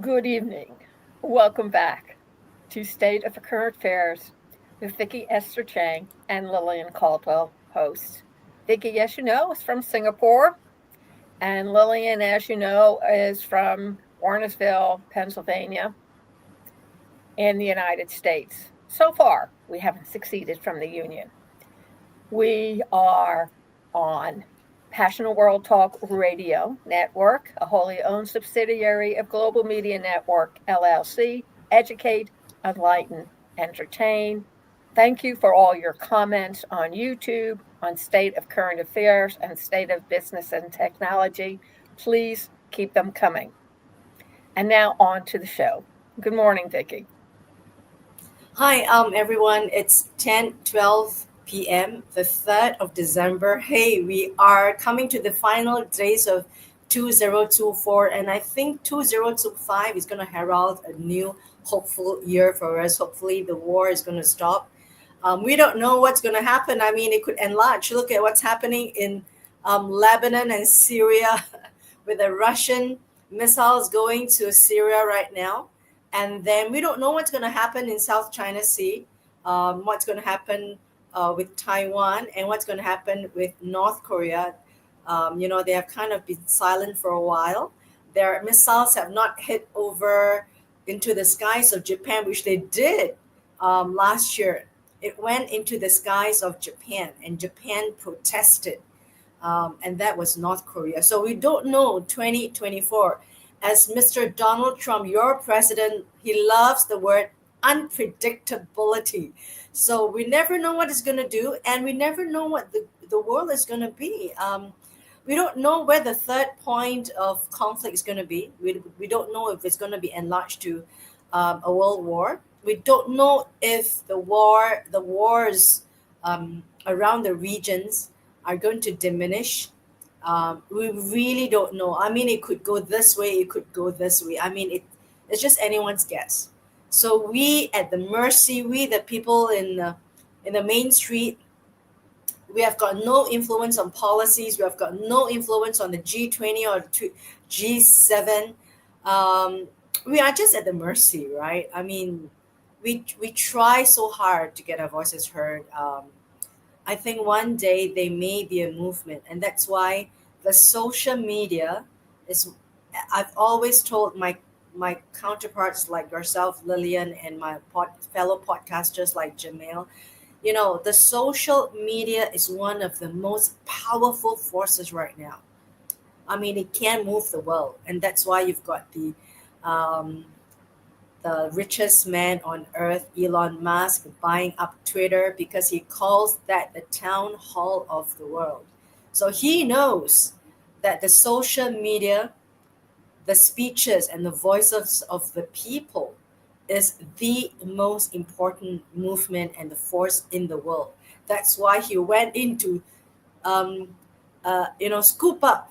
Good evening. Welcome back to State of the Current Affairs with Vicki Esther Chang and Lillian Cauldwell, hosts. Vicki, as you know, is from Singapore, and Lillian, as you know, is from Warrensville, Pennsylvania, in the United States. So far, we haven't succeeded from the Union. We are on Passionate World Talk Radio Network, a wholly owned subsidiary of Global Media Network, LLC. Educate, enlighten, entertain. Thank you for all your comments on YouTube, on State of Current Affairs, and State of Business and Technology. Please keep them coming. And now on to the show. Good morning, Vicki. Hi, everyone. It's 10:12 p.m., the 3rd of December. Hey, we are coming to the final days of 2024, and I think 2025 is going to herald a new hopeful year for us. Hopefully, the war is going to stop. We don't know what's going to happen. I mean, it could enlarge. Look at what's happening in Lebanon and Syria with the Russian missiles going to Syria right now. And then we don't know what's going to happen in South China Sea, what's going to happen with Taiwan, and what's going to happen with North Korea. They have kind of been silent for a while. Their missiles have not hit over into the skies of Japan, which they did last year. It went into the skies of Japan, and Japan protested, and that was North Korea. So we don't know 2024. As Mr. Donald Trump, your president, he loves the word unpredictability. So we never know what it's going to do, and we never know what the world is going to be. We don't know where the third point of conflict is going to be. We don't know if it's going to be enlarged to a world war. We don't know if the wars around the regions are going to diminish. We really don't know. I mean, it could go this way, it could go this way. I mean, it's just anyone's guess. So we at the mercy, we the people in the main street, we have got no influence on policies. We have got no influence on the G20 or G7. We are just at the mercy, right? I mean, we try so hard to get our voices heard. I think one day there may be a movement, and that's why the social media is. I've always told my counterparts like yourself, Lillian, and my fellow podcasters like Jamil, the social media is one of the most powerful forces right now. I mean, it can move the world, and that's why you've got um, the richest man on earth, Elon Musk, buying up Twitter because he calls that the town hall of the world. So he knows that the social media, the speeches, and the voices of the people is the most important movement and the force in the world. That's why he went into um, scoop up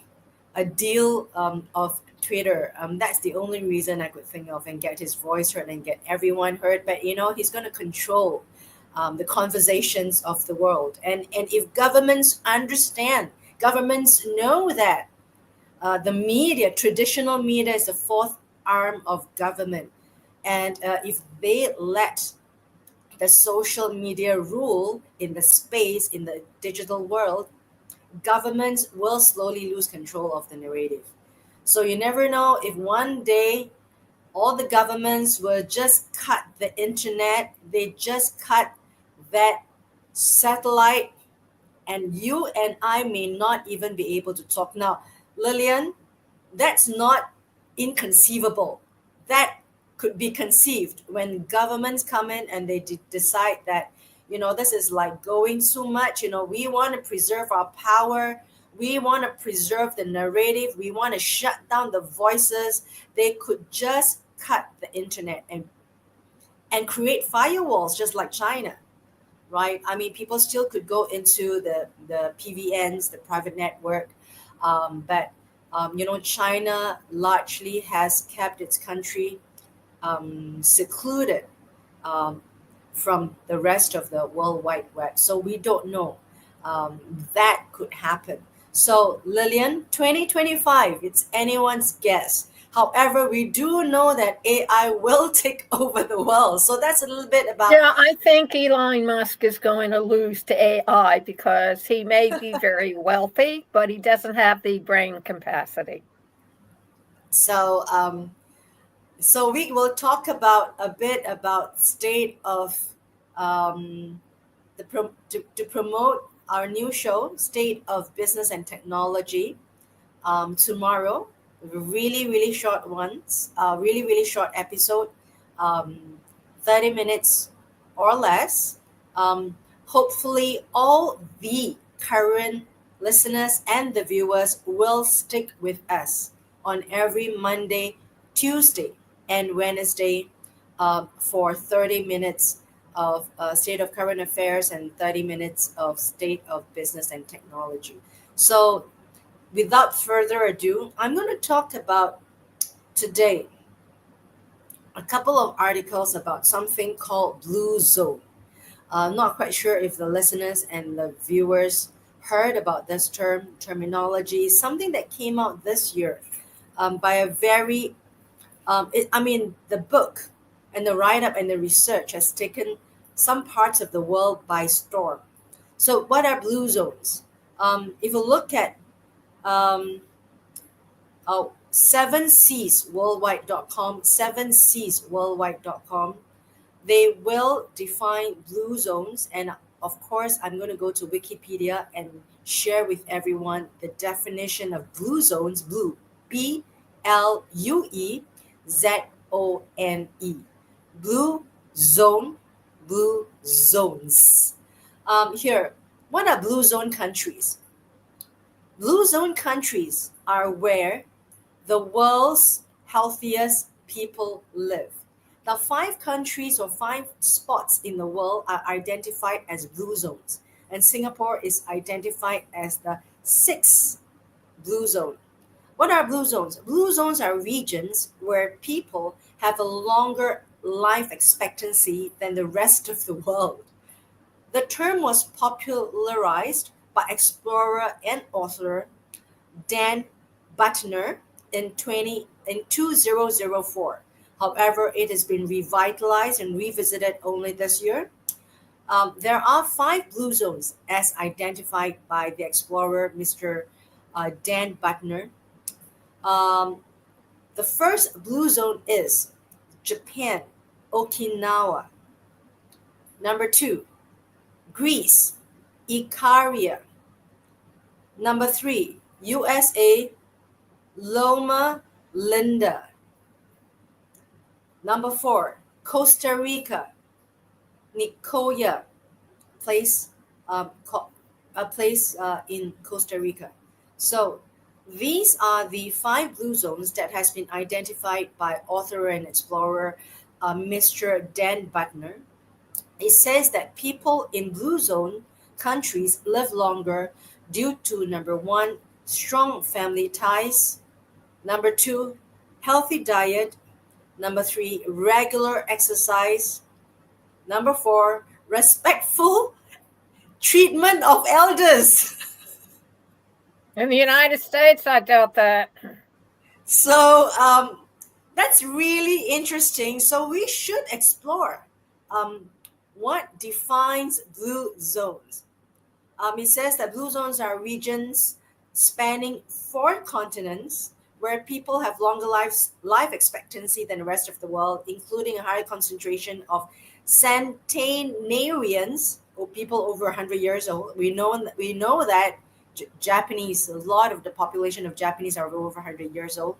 a deal of Twitter. That's the only reason I could think of, and get his voice heard and get everyone heard. But he's going to control the conversations of the world. And if governments understand, governments know that the media, traditional media, is the fourth arm of government, and if they let the social media rule in the space in the digital world, governments will slowly lose control of the narrative. So you never know if one day all the governments will just cut the internet, they just cut that satellite, and you and I may not even be able to talk. Now, Lillian, that's not inconceivable. That could be conceived when governments come in and they decide that, this is like going too much. We want to preserve our power. We want to preserve the narrative. We want to shut down the voices. They could just cut the internet and create firewalls just like China, right? I mean, people still could go into the PVNs, the private network, but China largely has kept its country secluded um, from the rest of the World Wide Web. So we don't know that could happen. So Lillian, 2025, it's anyone's guess. However, we do know that AI will take over the world. So that's a little bit about. Yeah, I think Elon Musk is going to lose to AI because he may be very wealthy, but he doesn't have the brain capacity. So we will talk about a bit about state of um, to promote our new show, State of Business and Technology, tomorrow. Really, really short ones, really, really short episode, um, 30 minutes or less. Hopefully, all the current listeners and the viewers will stick with us on every Monday, Tuesday, and Wednesday for 30 minutes of state of current affairs and 30 minutes of state of business and technology. So, without further ado, I'm going to talk about today a couple of articles about something called Blue Zone. I'm not quite sure if the listeners and the viewers heard about this terminology, something that came out this year by a very, the book and the write up and the research has taken some parts of the world by storm. So, what are blue zones? If you look at um, 7Cs worldwide.com, they will define blue zones. And of course, I'm going to go to Wikipedia and share with everyone the definition of blue zones. Blue, BLUEZONE. Blue zone, blue zones. Here, what are blue zone countries? Blue zone countries are where the world's healthiest people live. Now, five countries or five spots in the world are identified as blue zones, and Singapore is identified as the sixth blue zone. What are blue zones? Blue zones are regions where people have a longer life expectancy than the rest of the world. The term was popularized by explorer and author Dan Buttner in 2004. However, it has been revitalized and revisited only this year. There are five blue zones as identified by the explorer, Mr. Dan Buttner. Um, the first blue zone is Japan, Okinawa. Number two, Greece, Ikaria. Number three, USA, Loma Linda. Number four, Costa Rica, Nicoya, place, a place in Costa Rica. So these are the five blue zones that has been identified by author and explorer Mr. Dan Buttner. It says that people in blue zone countries live longer due to number one, strong family ties, number two, healthy diet, number three, regular exercise, number four, respectful treatment of elders. In the United States, I doubt that. So that's really interesting. So we should explore um, what defines blue zones. It says that blue zones are regions spanning four continents where people have longer life expectancy than the rest of the world, including a higher concentration of centenarians or people over 100 years old. We know that Japanese, a lot of the population of Japanese are over 100 years old.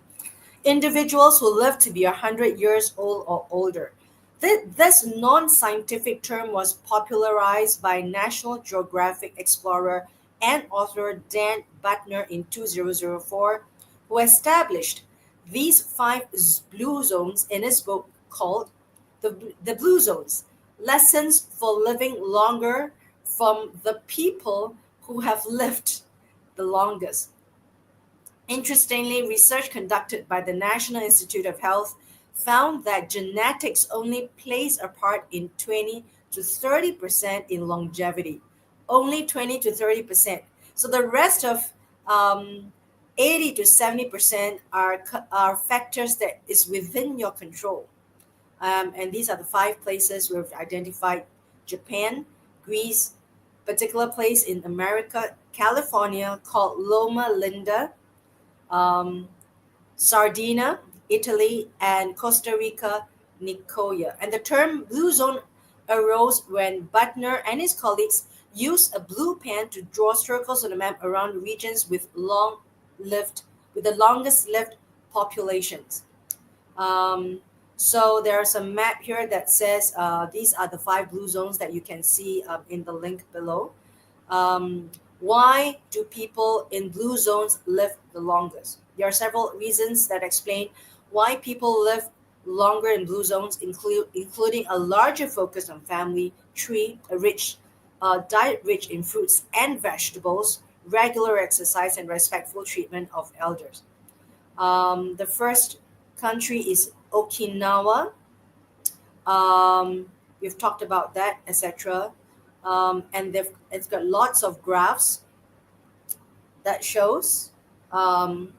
Individuals who live to be 100 years old or older. This non scientific term was popularized by National Geographic explorer and author Dan Buttner in 2004, who established these five blue zones in his book called The Blue Zones Lessons for Living Longer from the People Who Have Lived the Longest. Interestingly, research conducted by the National Institute of Health found that genetics only plays a part in 20 to 30% in longevity. Only 20 to 30%. So the rest of um, 80 to 70% are factors that is within your control. And these are the five places we've identified: Japan, Greece, particular place in America, California called Loma Linda, um, Sardinia, Italy, and Costa Rica, Nicoya. And the term blue zone arose when Butner and his colleagues used a blue pen to draw circles on a map around regions with the longest lived populations. Um, so there's a map here that says these are the five blue zones that you can see in the link below. Um, why do people in blue zones live the longest? There are several reasons that explain why people live longer in blue zones, including a larger focus on family, tree, a diet rich in fruits and vegetables, regular exercise, and respectful treatment of elders. The first country is Okinawa. We've talked about that, etc. And it's got lots of graphs that shows um,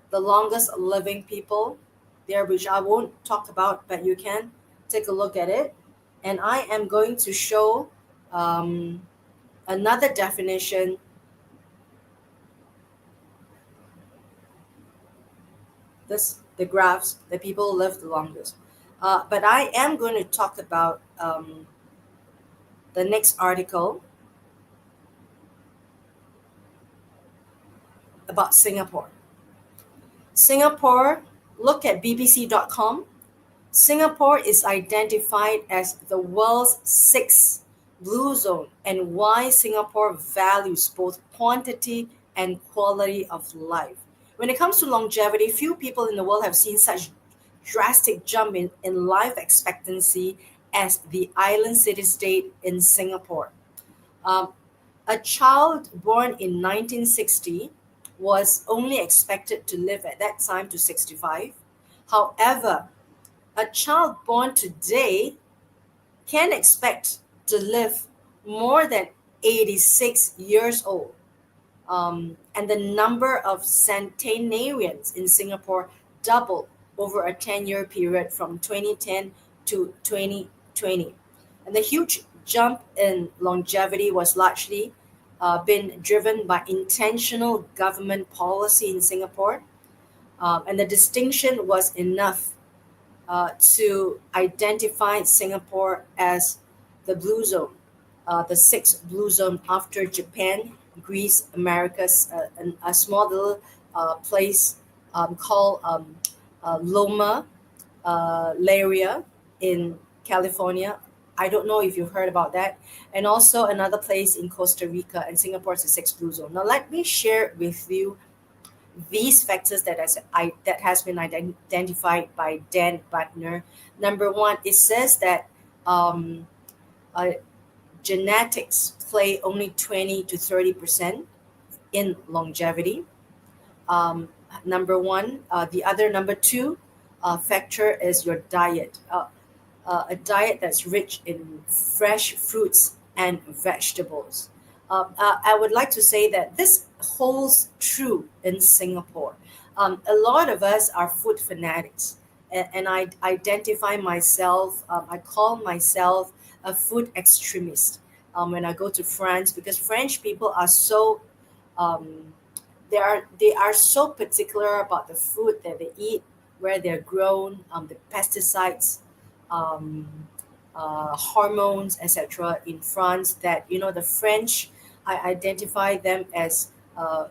the longest living people there, which I won't talk about, but you can take a look at it. And I am going to show um, another definition, this the graphs that people live the longest. But I am going to talk about the next article about Singapore. Singapore, look at bbc.com. Singapore is identified as the world's sixth blue zone, and why Singapore values both quantity and quality of life. When it comes to longevity, few people in the world have seen such drastic jump in life expectancy as the island city state in Singapore. Um, a child born in 1960 was only expected to live at that time to 65. However, a child born today can expect to live more than 86 years old. And the number of centenarians in Singapore doubled over a 10-year period from 2010 to 2020. And the huge jump in longevity was largely been driven by intentional government policy in Singapore. And the distinction was enough to identify Singapore as the blue zone, the sixth blue zone after Japan, Greece, Americas, and a small little place called Loma Laria in California. I don't know if you've heard about that. And also another place in Costa Rica, and Singapore is the sixth blue zone. Now let me share with you these factors that has been identified by Dan Butner. Number one, it says that um, uh, genetics play only 20 to 30% in longevity. Um, Number one, the other number two factor is your diet. A diet that's rich in fresh fruits and vegetables. I would like to say that this holds true in Singapore. A lot of us are food fanatics, and I identify myself, I call myself a food extremist when I go to France, because French people are so um, they are so particular about the food that they eat, where they're grown, the pesticides, um, hormones, etc. in France. That the French, I identify them as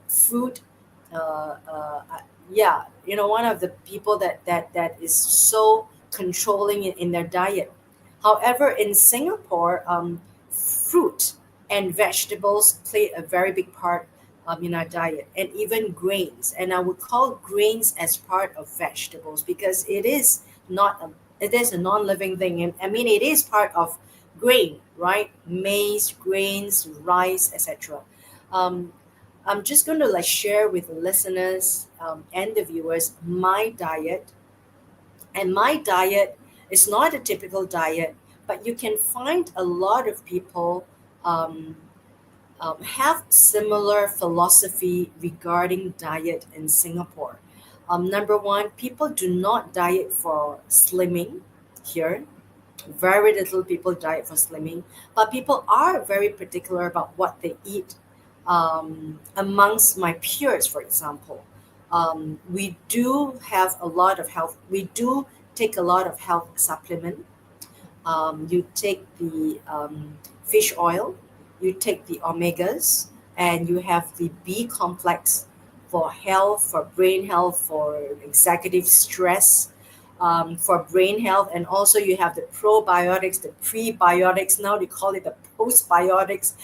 food. Yeah, one of the people that is so controlling in their diet. However, in Singapore, fruit and vegetables play a very big part in our diet, and even grains. And I would call grains as part of vegetables because it is a non-living thing. And I mean, it is part of grain, right? Maize, grains, rice, etc. Um, I'm just going to like share with the listeners and the viewers my diet, and my diet is not a typical diet, but you can find a lot of people um, have similar philosophy regarding diet in Singapore. Number one, people do not diet for slimming here. Very little people diet for slimming, but people are very particular about what they eat. Amongst my peers, for example, we do have a lot of health. We do take a lot of health supplement. You take the fish oil, you take the omegas, and you have the B complex for health, for brain health, for executive stress, for brain health, and also you have the probiotics, the prebiotics. Now they call it the postbiotics.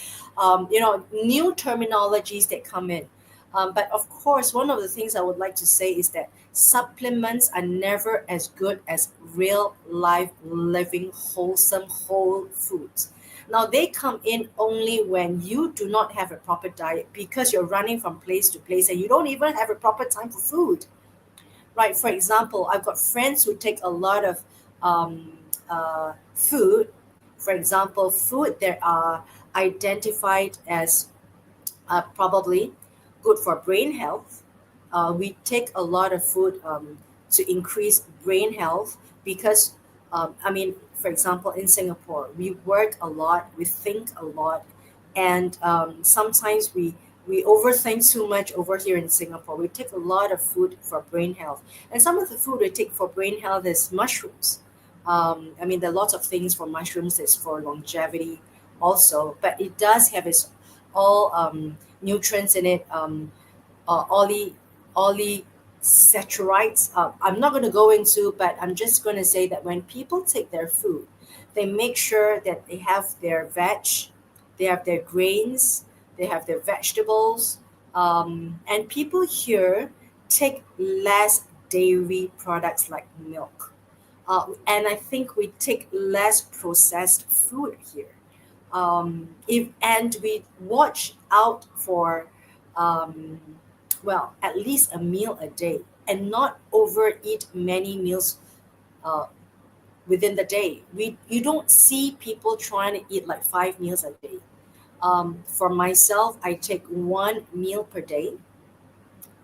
New terminologies that come in. But of course, one of the things I would like to say is that supplements are never as good as real life living wholesome whole foods. Now they come in only when you do not have a proper diet because you're running from place to place and you don't even have a proper time for food. Right? For example, I've got friends who take a lot of food. For example, food that are identified as probably good for brain health. We take a lot of food to increase brain health because, for example, in Singapore, we work a lot, we think a lot, and sometimes we overthink too much over here in Singapore. We take a lot of food for brain health, and some of the food we take for brain health is mushrooms. There are lots of things for mushrooms. It's for longevity also, but it does have its all nutrients in it, polysaccharides. I'm not going to go into, but I'm just going to say that when people take their food, they make sure that they have their veg, they have their grains, they have their vegetables, and people here take less dairy products like milk. And I think we take less processed food here. If and we watch out for at least a meal a day and not overeat many meals uh, within the day. We You don't see people trying to eat like 5 meals a day. For myself, I take one meal per day,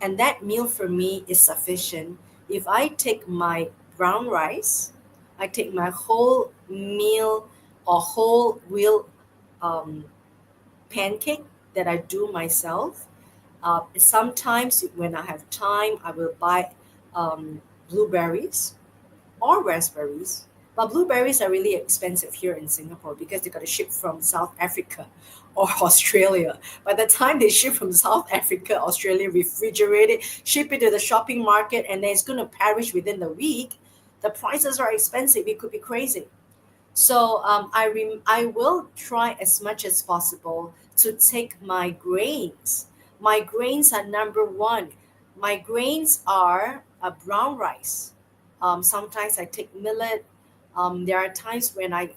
and that meal for me is sufficient. If I take my brown rice, I take my whole meal or whole wheel um, pancake that I do myself. Sometimes when I have time, I will buy blueberries or raspberries. But blueberries are really expensive here in Singapore because they got to ship from South Africa or Australia. By the time they ship from South Africa, Australia, refrigerate it, ship it to the shopping market, and then it's going to perish within the week, the prices are expensive. It could be crazy. So I will try as much as possible to take my grains. My grains are number one. My grains are a brown rice. Sometimes I take millet. There are times when I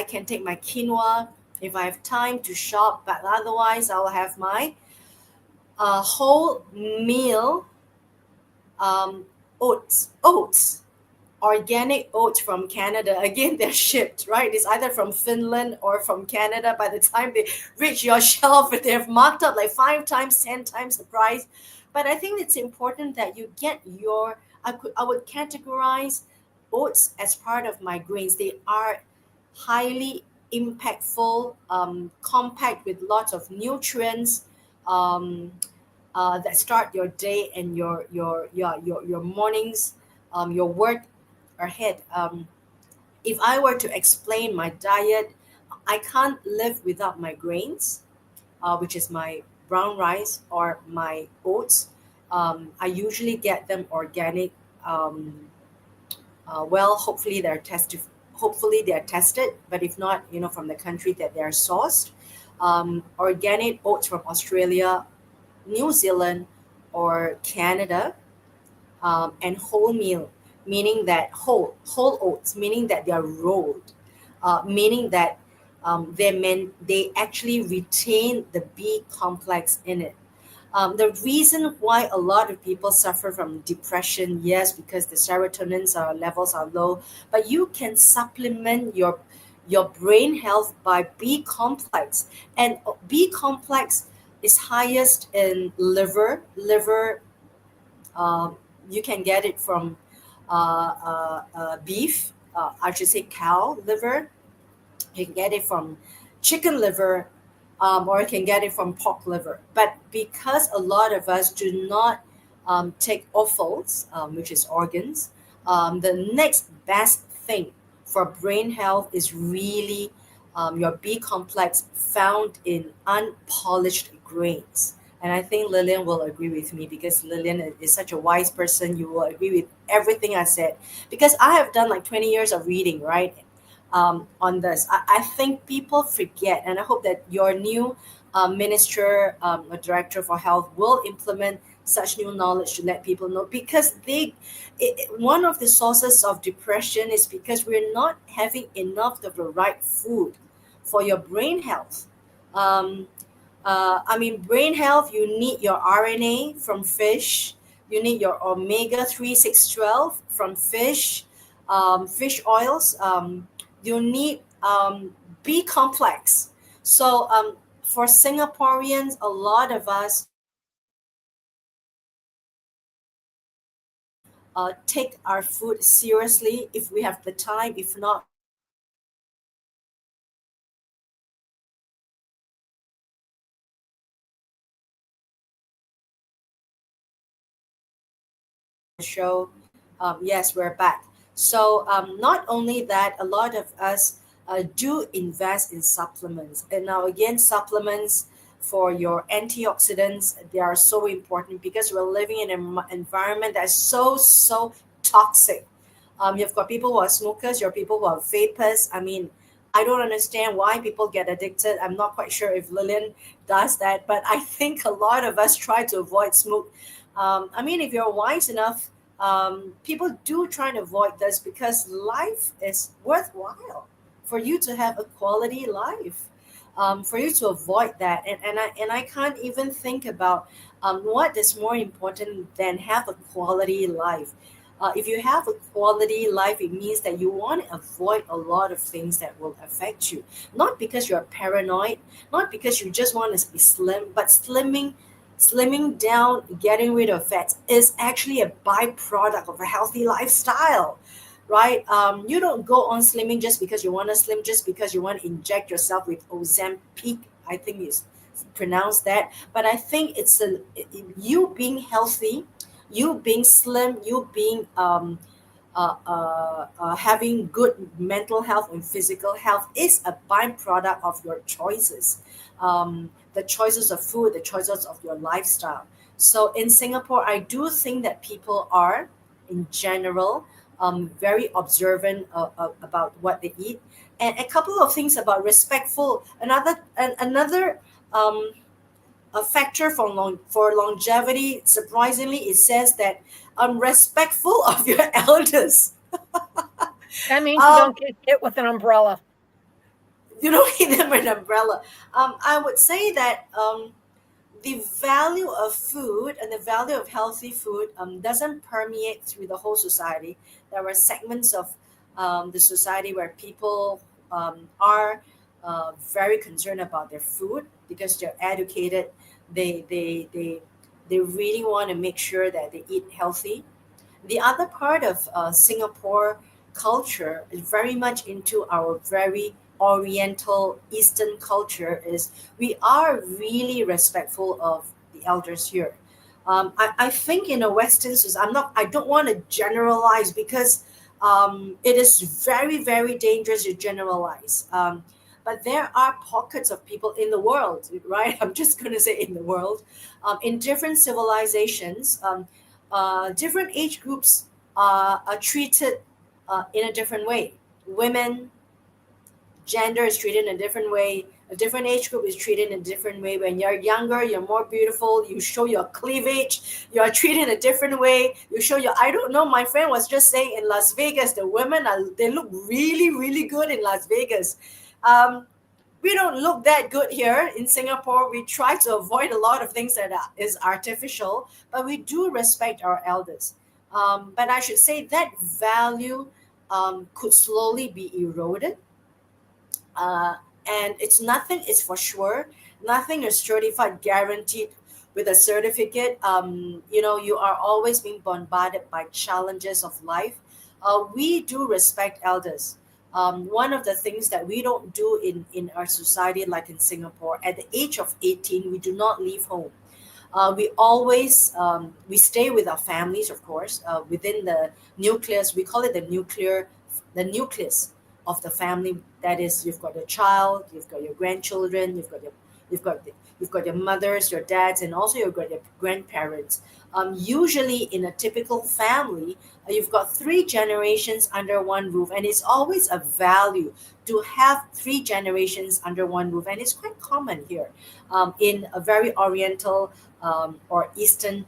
can take my quinoa if I have time to shop, but otherwise I'll have my whole meal oats, organic oats from Canada. Again, they're shipped, right? It's either from Finland or from Canada. By the time they reach your shelf, they've marked up like 5 times, 10 times the price. But I think it's important that you get your. I would categorize oats as part of my grains. They are highly impactful, compact with lots of nutrients. Um, that start your day and your mornings, your work ahead. If I were to explain my diet, I can't live without my grains, which is my brown rice or my oats. I usually get them organic. Hopefully they're tested. Hopefully they are tested, but if not, from the country that they are sourced. Organic oats from Australia, New Zealand, or Canada, and wholemeal, meaning that whole oats, meaning that they are rolled, meaning that they actually retain the B complex in it. The reason why a lot of people suffer from depression, yes, because the serotonin levels are low, but you can supplement your brain health by B complex. And B complex is highest in liver. um, you can get it from beef, I should say cow liver. You can get it from chicken liver, or you can get it from pork liver. But because a lot of us do not take offals, which is organs, the next best thing for brain health is really your B complex found in unpolished grains. And I think Lillian will agree with me, because Lillian is such a wise person. You will agree with everything I said, because I have done like 20 years of reading, right? On this. I think people forget, and I hope that your new minister or director for health will implement such new knowledge to let people know, because one of the sources of depression is because we're not having enough of the right food for your brain health. Um, I mean, brain health, you need your RNA from fish. You need your omega 3, 6, 12 from fish, fish oils. You need B complex. So for Singaporeans, a lot of us take our food seriously if we have the time. If not, we try to avoid show. Yes, we're back. So, not only that, a lot of us do invest in supplements. And now, again, supplements for your antioxidants, they are so important, because we're living in an environment that's so toxic. You've got people who are smokers, you're people who are vapors. I mean, I don't understand why people get addicted. I'm not quite sure if Lillian does that, but I think a lot of us try to avoid smoke. I mean, if you're wise enough, people do try to avoid this, because life is worthwhile for you to have a quality life. For you to avoid that, and I can't even think about what is more important than have a quality life. If you have a quality life, it means that you want to avoid a lot of things that will affect you. Not because you're paranoid, not because you just want to be slim, but slimming down, getting rid of fat is actually a byproduct of a healthy lifestyle, right? You don't go on slimming just because you want to slim, just because you want to inject yourself with Ozempic. I think it's pronounced that, but I think it's you being healthy, you being slim, you being having good mental health and physical health is a byproduct of your choices, the choices of food, the choices of your lifestyle. So in Singapore, I do think that people are, in general, very observant about what they eat. And a couple of things about respectful. Another a factor for longevity. Surprisingly, it says that respectful of your elders. That means you Um, don't get hit with an umbrella. you don't need them an umbrella. I would say that the value of food and the value of healthy food doesn't permeate through the whole society. There are segments of the society where people are very concerned about their food because they're educated. They really want to make sure that they eat healthy. The other part of Singapore culture is very much into our very Oriental Eastern culture. Is we are really respectful of the elders here. I think in a Western society, I don't want to generalize, because it is very dangerous to generalize. But there are pockets of people in the world, right? I'm just going to say in the world, in different civilizations, different age groups are treated in a different way. Women, gender is treated in a different way. A different age group is treated in a different way. When you're younger, you're more beautiful. You show your cleavage. You are treated in a different way. You show your. I don't know. My friend was just saying in Las Vegas, the women they look really good in Las Vegas. Um, we don't look that good here in Singapore. We try to avoid a lot of things that is artificial, but we do respect our elders. But I should say that value could slowly be eroded uh, and it's nothing is for sure, nothing is certified guaranteed with a certificate. You are always being bombarded by challenges of life. We do respect elders. One of the things that we don't do in our society, like in Singapore, at the age of 18 we do not leave home. We always we stay with our families, of course, within the nucleus. We call it the nucleus of the family. That is, you've got a child, you've got your grandchildren, you've got you've got your mothers, your dads, and also you've got your grandparents. Usually, in a typical family, you've got three generations under one roof, and it's always a value to have three generations under one roof, and it's quite common here in a very oriental or Eastern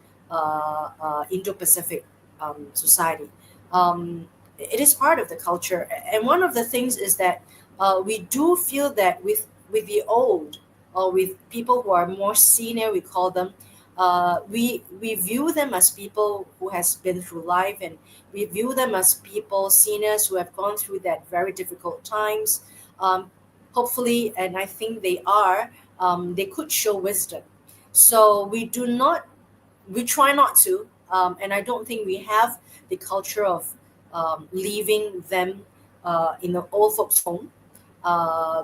Indo-Pacific society. It is part of the culture, and one of the things is that we do feel that with the old or with people who are more senior, we call them. We view them as people who has been through life, and we view them as people seniors who have gone through that very difficult times. Um, Hopefully, and I think they are. They could show wisdom, so we try not to, and I don't think we have the culture of leaving them in the old folks home.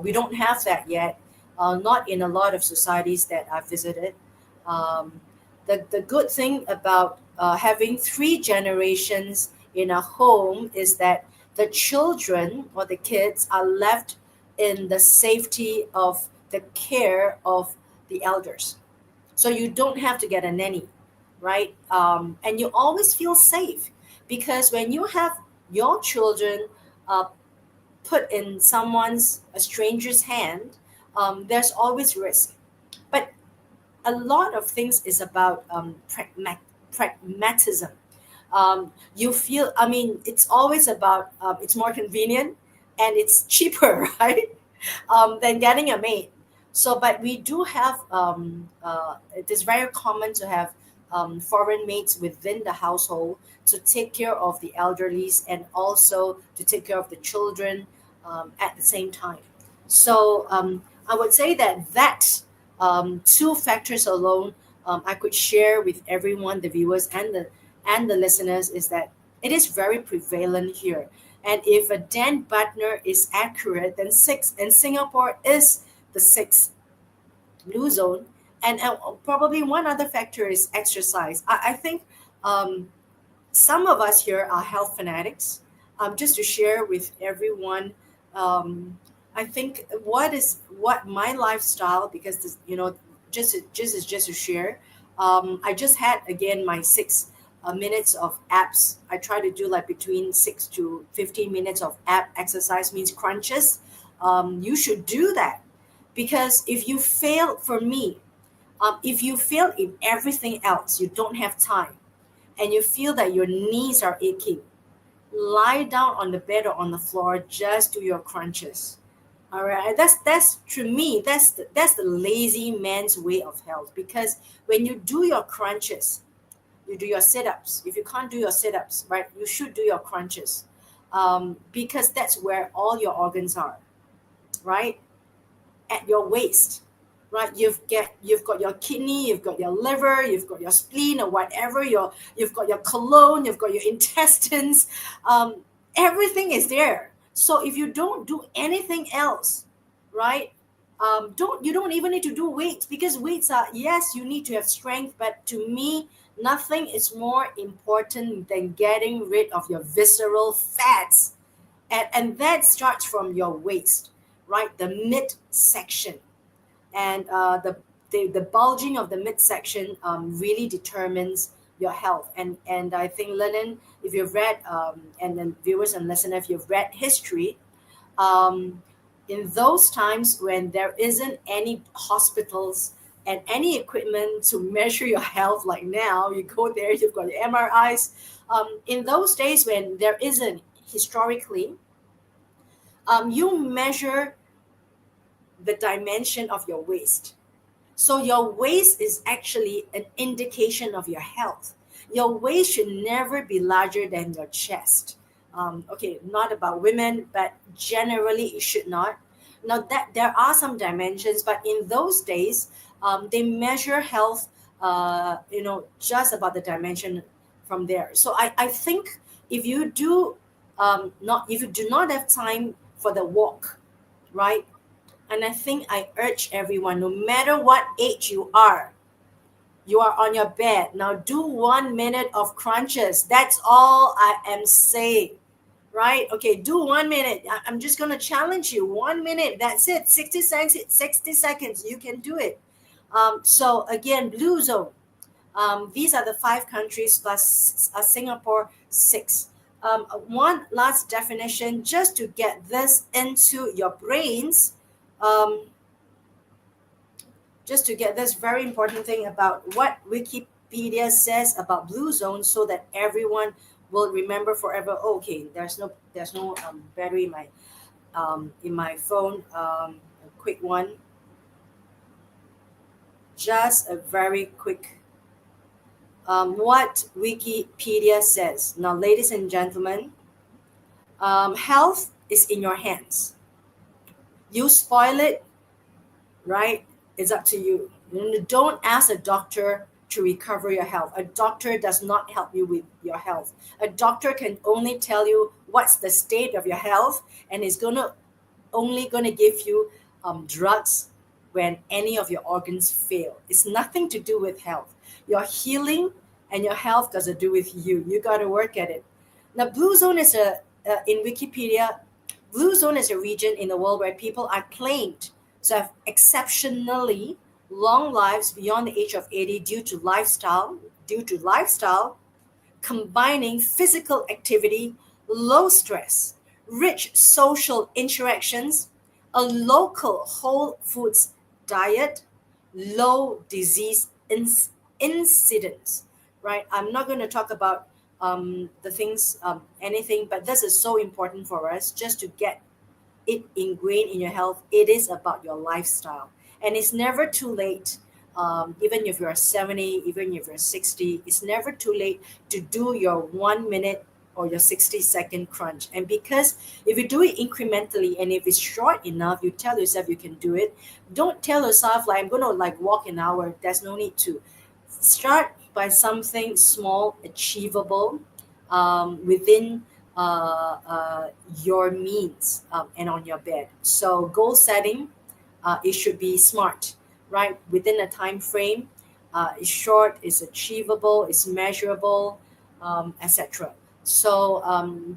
We don't have that yet, not in a lot of societies that I've visited. um, the good thing about having three generations in a home is that the children or the kids are left in the safety of the care of the elders, so you don't have to get a nanny, right? And you always feel safe, because when you have your children uh, put in a stranger's hand, there's always risk. But a lot of things is about pragmatism. You feel, I mean, it's always about it's more convenient and it's cheaper, right? Than getting a maid. So, but we do have, it is very common to have foreign maids within the household to take care of the elderlies and also to take care of the children at the same time. So, I would say that two factors alone, I could share with everyone, the viewers and the listeners, is that it is very prevalent here. And if a Dan Butner is accurate, then six, and Singapore is the sixth blue zone. And probably one other factor is exercise. I think um, some of us here are health fanatics. Just to share with everyone, um, I think what my lifestyle, because this, just to share. I just had again my 6 minutes of abs. I try to do like between 6 to 15 minutes of ab exercise, means crunches. You should do that, because if you fail, for me, if you fail in everything else, you don't have time, and you feel that your knees are aching, lie down on the bed or on the floor, just do your crunches. All right, that's to me, that's the lazy man's way of health, because when you do your crunches, you do your sit-ups. If you can't do your sit-ups, right, you should do your crunches, because that's where all your organs are, right, at your waist, right? You've got your kidney, you've got your liver, you've got your spleen or whatever. You've got your colon, you've got your intestines. Um, Everything is there. So if you don't do anything else, right? Don't even need to do weights, because weights are, yes, you need to have strength, but to me, nothing is more important than getting rid of your visceral fats, and that starts from your waist, right, the midsection, and the bulging of the midsection really determines your health. And I think, Lennon, if you've read, and then viewers and listeners, if you've read history, um, in those times when there isn't any hospitals and any equipment to measure your health, like now you go there, you've got your MRIs. In those days when there isn't, historically, you measure the dimension of your waist. So your waist is actually an indication of your health. Your waist should never be larger than your chest. Okay, not about women, but generally it should not. Now that there are some dimensions, but in those days, they measure health, just about the dimension from there. So I think if you do not if you do not have time for the walk, right? And I think I urge everyone, no matter what age you are on your bed. Now do 1 minute of crunches. That's all I am saying. Right? Okay, do 1 minute. I'm just gonna challenge you. 1 minute. That's it. 60 seconds. 60 seconds. You can do it. So again, blue zone. These are the five countries plus Singapore six. One last definition, just to get this into your brains. Um, just to get this very important thing about what Wikipedia says about blue zones, so that everyone will remember forever. Oh, okay, there's no battery in my phone. A quick one, just a very quick. What Wikipedia says now, ladies and gentlemen, health is in your hands. You spoil it, right? It's up to you. Don't ask a doctor to recover your health. A doctor does not help you with your health. A doctor can only tell you what's the state of your health, and is only going to give you drugs when any of your organs fail. It's nothing to do with health. Your healing and your health got to do with you. You got to work at it. Now, blue zone is in Wikipedia, blue zone is a region in the world where people are claimed to have exceptionally long lives beyond the age of 80 due to lifestyle combining physical activity, low stress, rich social interactions, a local whole foods diet, low disease incidence. Right? I'm not going to talk about the things, anything, but this is so important for us just to get it ingrained in your health. It is about your lifestyle, and it's never too late. Even if you're 70, even if you're 60, it's never too late to do your 1 minute or your 60-second crunch. And because if you do it incrementally, and if it's short enough, you tell yourself you can do it. Don't tell yourself like, I'm going to like walk an hour. There's no need to. Start by something small, achievable, within your means, and on your bed. So goal setting, it should be smart, right? Within a time frame, it's short, it's achievable, it's measurable, etc. So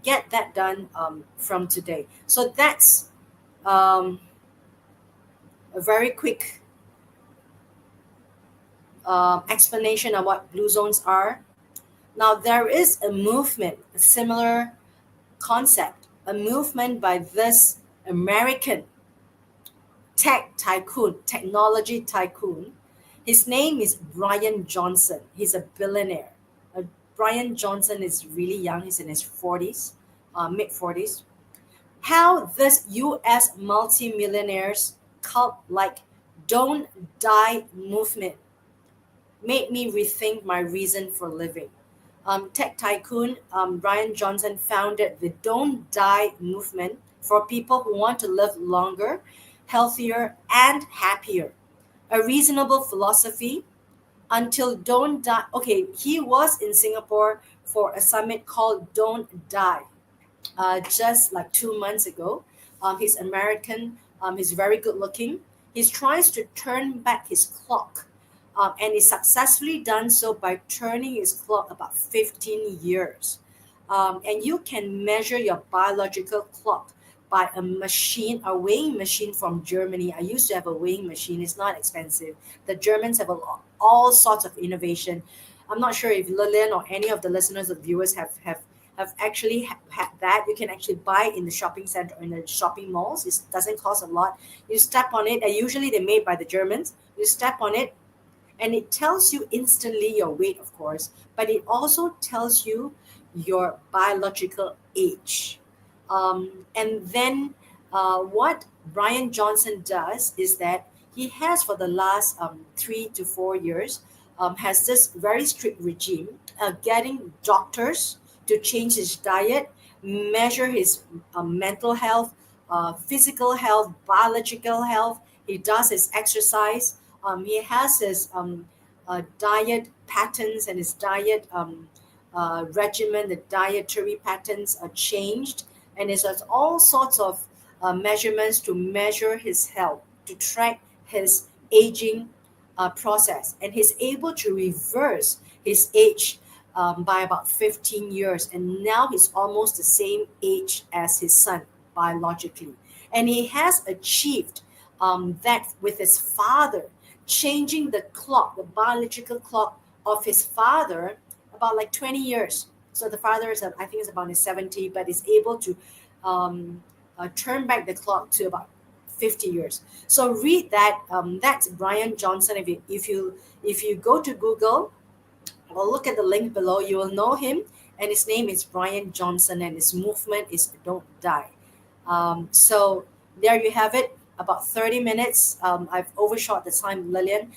get that done from today. So that's um, a very quick explanation of what blue zones are. Now there is a movement, a similar concept, a movement by this American technology tycoon. His name is Brian Johnson. He's a billionaire. Brian Johnson is really young. He's in his 40s, mid 40s. How this US multimillionaires cult like don't die movement made me rethink my reason for living. Tech tycoon Brian Johnson founded the Don't Die movement for people who want to live longer, healthier, and happier. A reasonable philosophy until Don't Die. Okay, he was in Singapore for a summit called Don't Die just like 2 months ago. He's American. He's very good looking. He tries to turn back his clock, and he successfully done so by turning his clock about 15 years. And you can measure your biological clock by a weighing machine from Germany. I used to have a weighing machine. It's not expensive. The Germans have all sorts of innovation. I'm not sure if Lillian or any of the listeners or viewers have actually had that. You can actually buy it in the shopping center or in the shopping malls. It doesn't cost a lot. You step on it, and usually they're made by the Germans. You step on it, and it tells you instantly your weight, of course, but it also tells you your biological age. And then what Brian Johnson does is that he has for the last 3 to 4 years has this very strict regime, getting doctors to change his diet, measure his mental health, physical health, biological health. He does his exercise. He has his diet patterns and his diet regimen. The dietary patterns are changed, and he has all sorts of measurements to measure his health, to track his aging process, and he's able to reverse his age by about 15 years, and now he's almost the same age as his son biologically. And he has achieved that with his father, changing the clock, the biological clock of his father, about like 20 years. So the father is, I think, is about his 70, but is able to turn back the clock to about 50 years. So read that. That's Brian Johnson. If you go to Google, or look at the link below, you will know him. And his name is Brian Johnson, and his movement is Don't Die. So there you have it, about 30 minutes. I've overshot the time, Lillian.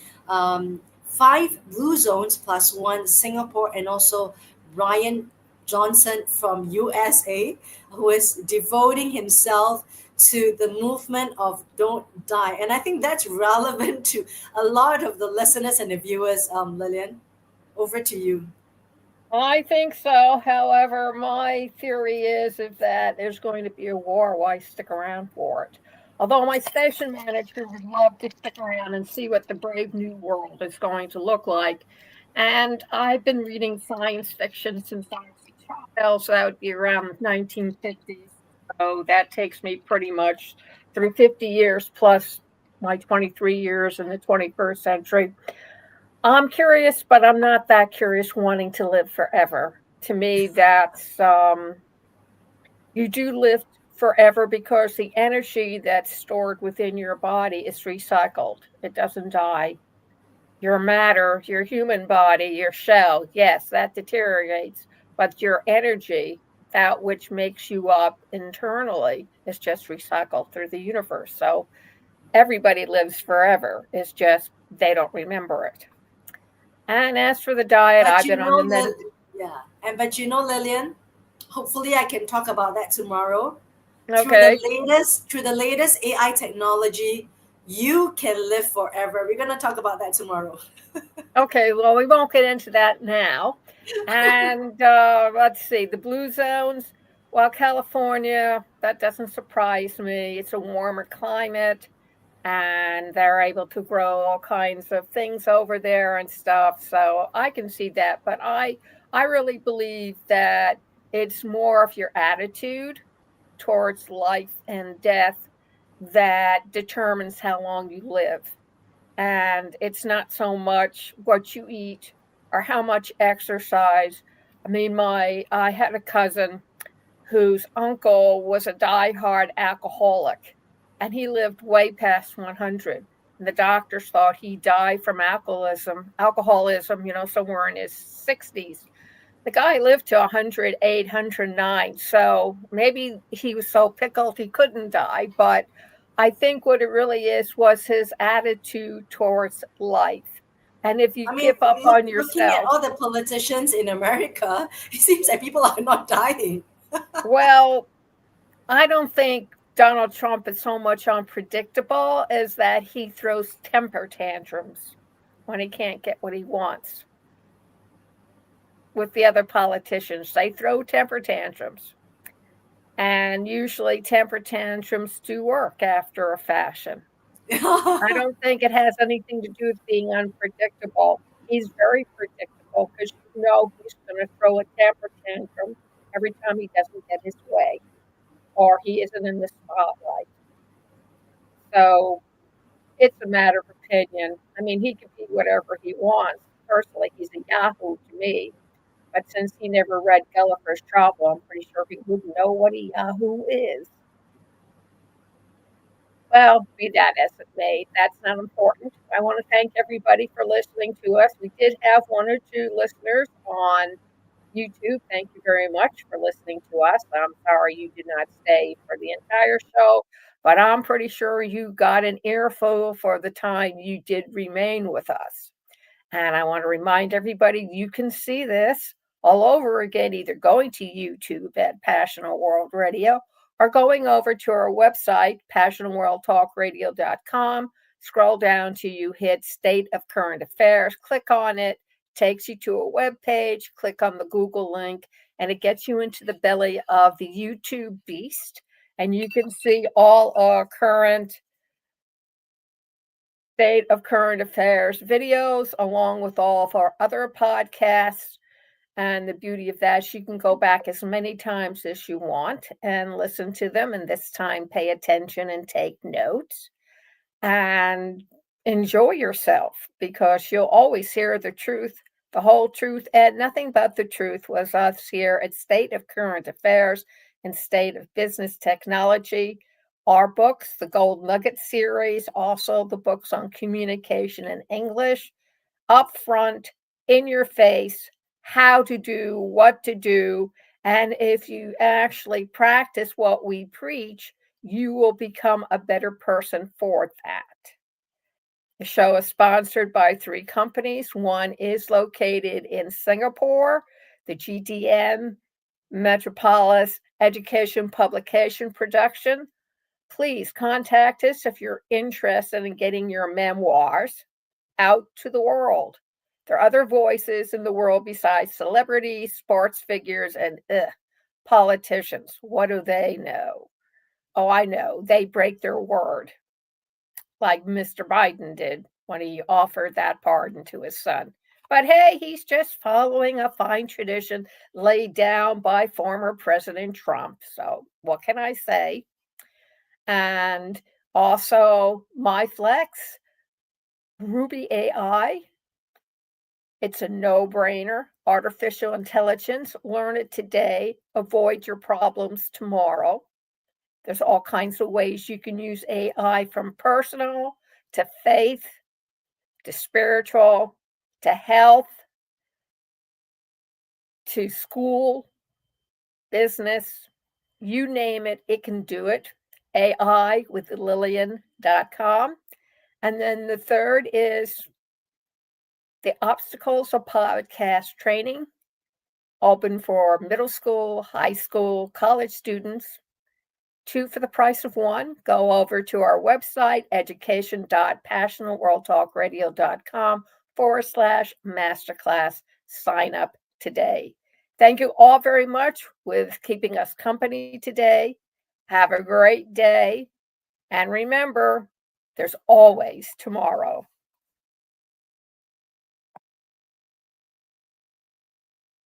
Five blue zones plus one Singapore, and also Brian Johnson from USA, who is devoting himself to the movement of Don't Die. And I think that's relevant to a lot of the listeners and the viewers, Lillian. Over to you. I think so. However, my theory is if that there's going to be a war, why stick around for it? Although my station manager would love to stick around and see what the brave new world is going to look like. And I've been reading science fiction since I was a child, so that would be around 1950s. So that takes me pretty much through 50 years plus my 23 years in the 21st century. I'm curious, but I'm not that curious wanting to live forever. To me, that's you do live forever because the energy that's stored within your body is recycled. It doesn't die. Your matter, your human body, your shell, yes, that deteriorates, but your energy, that which makes you up internally, is just recycled through the universe. So everybody lives forever. It's just they don't remember it. And as for the diet, But I've you been on know, the med. yeah, and but you know, Lillian, hopefully I can talk about that tomorrow. Okay. Through the latest AI technology, you can live forever. We're gonna talk about that tomorrow. Okay. Well, we won't get into that now. And let's see, the blue zones. Well, California, that doesn't surprise me. It's a warmer climate, and they're able to grow all kinds of things over there and stuff. So I can see that. But I really believe that it's more of your attitude towards life and death that determines how long you live. And it's not so much what you eat or how much exercise. I mean, I had a cousin whose uncle was a diehard alcoholic, and he lived way past 100. And the doctors thought he died from alcoholism, somewhere in his 60s. The guy lived to 108, 109. So maybe he was so pickled he couldn't die. But I think what it really is was his attitude towards life. And if you I mean, give up on looking at yourself, all the politicians in America, it seems like people are not dying. well, I don't think Donald Trump is so much unpredictable as that he throws temper tantrums when he can't get what he wants with the other politicians. They throw temper tantrums. And usually temper tantrums do work after a fashion. I don't think it has anything to do with being unpredictable. He's very predictable because he's going to throw a temper tantrum every time he doesn't get his way or he isn't in the spotlight. So it's a matter of opinion. I mean, he can be whatever he wants. Personally, he's a Yahoo to me. But since he never read Gulliver's Travel, I'm pretty sure he wouldn't know what a Yahoo is. Well, be that as it may, that's not important. I want to thank everybody for listening to us. We did have one or two listeners on YouTube. Thank you very much for listening to us. I'm sorry you did not stay for the entire show, but I'm pretty sure you got an earful for the time you did remain with us. And I want to remind everybody you can see this all over again, either going to YouTube at Passionate World Radio or going over to our website, passionworldtalkradio.com. Scroll down till you hit State of Current Affairs, click on it, takes you to a web page, click on the Google link, and it gets you into the belly of the YouTube beast. And you can see all our current State of Current Affairs videos, along with all of our other podcasts. And the beauty of that is you can go back as many times as you want and listen to them, and this time pay attention and take notes and enjoy yourself, because you'll always hear the truth, the whole truth, and nothing but the truth was us here at State of Current Affairs and State of Business Technology. Our books, the Gold Nugget series, also the books on communication and English, upfront, in your face, how to do, what to do. And if you actually practice what we preach, you will become a better person for that. The show is sponsored by 3 companies. One is located in Singapore, the GDM Metropolis Education Publication Production. Please contact us if you're interested in getting your memoirs out to the world. There are other voices in the world besides celebrities, sports figures, and politicians. What do they know? Oh, I know. They break their word, like Mr. Biden did when he offered that pardon to his son. But hey, he's just following a fine tradition laid down by former President Trump. So what can I say? And also, my flex, Ruby AI. It's a no-brainer. Artificial intelligence, learn it today, avoid your problems tomorrow. There's all kinds of ways you can use AI, from personal to faith to spiritual to health to school, business, you name it, it can do it. AI with Lillian.com. And then the third is the obstacles of podcast training, open for middle school, high school, college students. 2 for the price of 1. Go over to our website, education.passionatworldtalkradio.com/masterclass. Sign up today. Thank you all very much with keeping us company today. Have a great day. And remember, there's always tomorrow.